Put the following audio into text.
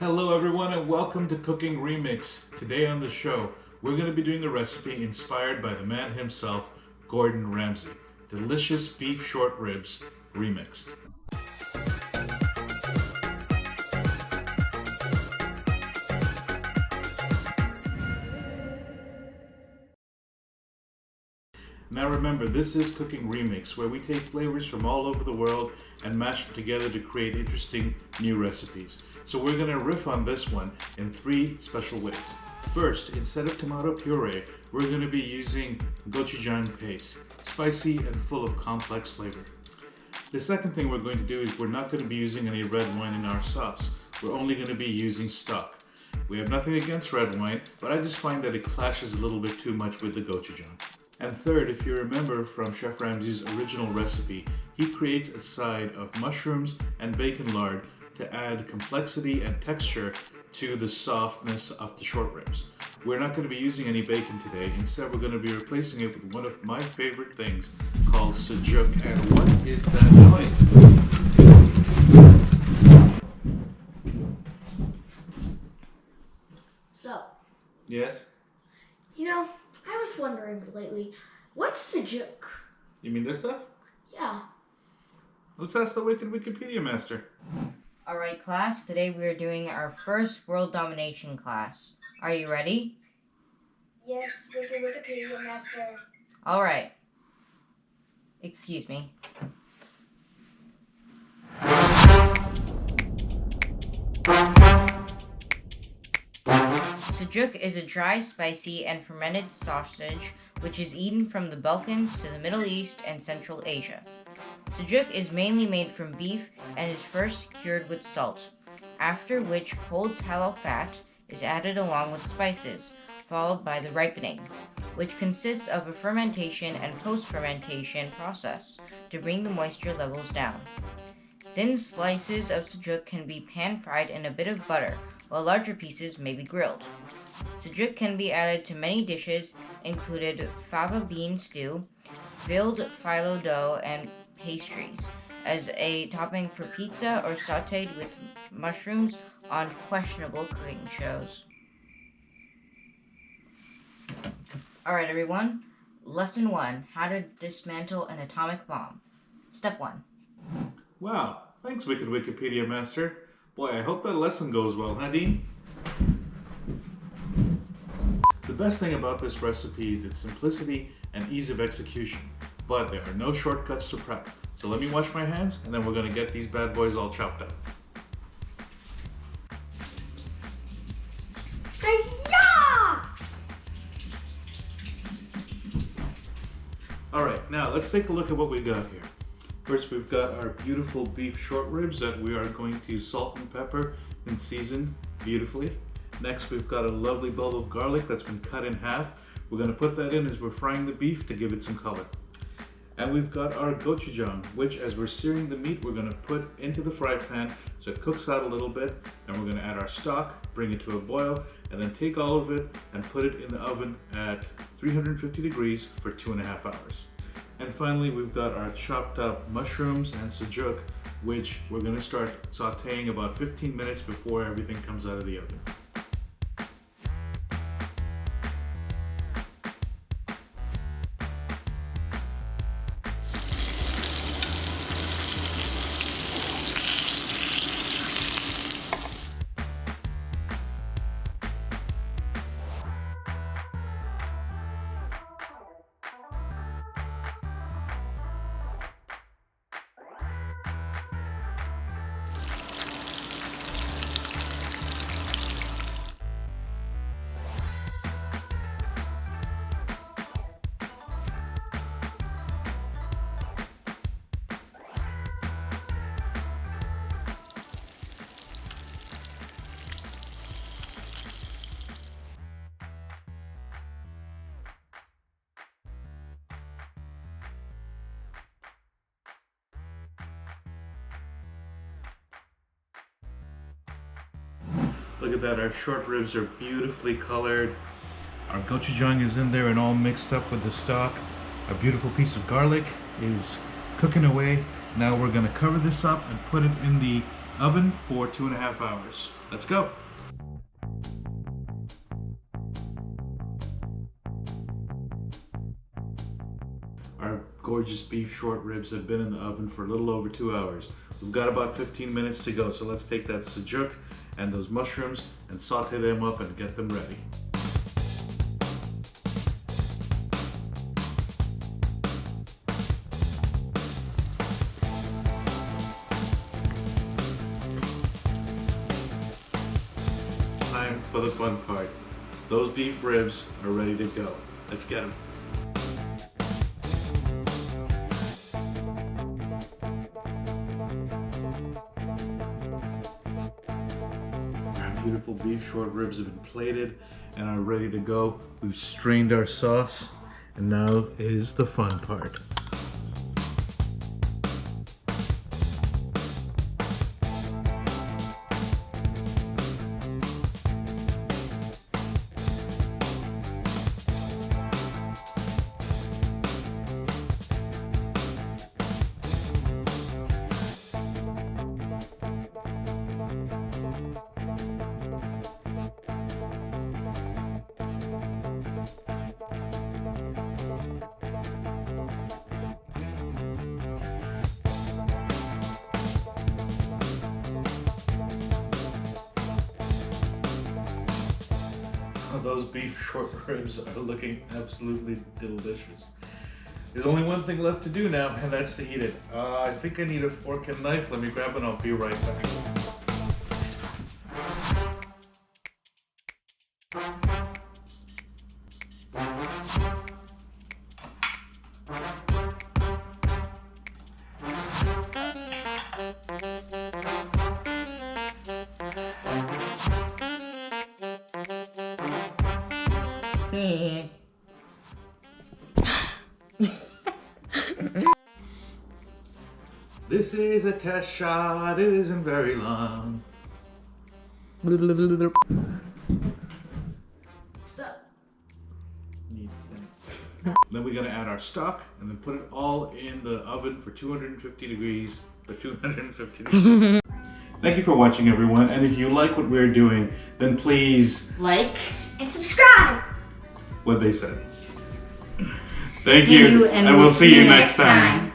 Hello everyone and welcome to Cooking Remix. Today on the show, we're going to be doing a recipe inspired by the man himself, Gordon Ramsay. Delicious beef short ribs remixed. Now remember, this is Cooking Remix, where we take flavors from all over the world and mash them together to create interesting new recipes. So we're going to riff on this one in 3 special ways. First, instead of tomato puree, we're going to be using gochujang paste, spicy and full of complex flavor. The second thing we're going to do is we're not going to be using any red wine in our sauce. We're only going to be using stock. We have nothing against red wine, but I just find that it clashes a little bit too much with the gochujang. And third, if you remember from Chef Ramsay's original recipe, he creates a side of mushrooms and bacon lard to add complexity and texture to the softness of the short ribs. We're not going to be using any bacon today. Instead, we're going to be replacing it with one of my favorite things called sujuk. And what is that noise? So, Yes? I was wondering lately, what's sujuk? You mean this stuff? Yeah. Let's ask the wicked Wikipedia master. Alright class, today we are doing our first World Domination class. Are you ready? Yes, Wikipedia master. Alright. Excuse me. Sujuk is a dry, spicy, and fermented sausage which is eaten from the Balkans to the Middle East and Central Asia. Sujuk is mainly made from beef and is first cured with salt, after which cold tallow fat is added along with spices, followed by the ripening, which consists of a fermentation and post-fermentation process to bring the moisture levels down. Thin slices of sujuk can be pan-fried in a bit of butter, while larger pieces may be grilled. Sujuk can be added to many dishes, included fava bean stew, filled phyllo dough, and pastries, as a topping for pizza or sautéed with mushrooms on questionable cooking shows. Alright everyone, Lesson 1, How to Dismantle an Atomic Bomb. Step 1. Wow, thanks wicked Wikipedia master. Boy, I hope that lesson goes well, huh Dean? The best thing about this recipe is its simplicity and ease of execution, but there are no shortcuts to prep. So let me wash my hands and then we're going to get these bad boys all chopped up. Hi-ya! Alright, now let's take a look at what we got here. First, we've got our beautiful beef short ribs that we are going to salt and pepper and season beautifully. Next, we've got a lovely bulb of garlic that's been cut in half. We're going to put that in as we're frying the beef to give it some color. And we've got our gochujang, which as we're searing the meat, we're going to put into the fry pan so it cooks out a little bit. Then we're going to add our stock, bring it to a boil, and then take all of it and put it in the oven at 350 degrees for 2.5 hours. And finally, we've got our chopped up mushrooms and sujuk, which we're going to start sauteing about 15 minutes before everything comes out of the oven. Look at that, our short ribs are beautifully colored. Our gochujang is in there and all mixed up with the stock. A beautiful piece of garlic is cooking away. Now we're gonna cover this up and put it in the oven for 2.5 hours. Let's go. Our gorgeous beef short ribs have been in the oven for a little over 2 hours. We've got about 15 minutes to go, so let's take that sujuk and those mushrooms and saute them up and get them ready. Time for the fun part. Those beef ribs are ready to go. Let's get them. Our beautiful beef short ribs have been plated and are ready to go. We've strained our sauce, and now is the fun part. Those beef short ribs are looking absolutely delicious. There's only one thing left to do now, and that's to eat it. I think I need a fork and knife. Let me grab it and I'll be right back. This is a test shot, it isn't very long. Stop. Then we're gonna add our stock and then put it all in the oven for 250 degrees for 250 degrees. Thank you for watching, everyone, and if you like what we're doing, then please Like And subscribe! what they said. Thank you, and we'll see you next time.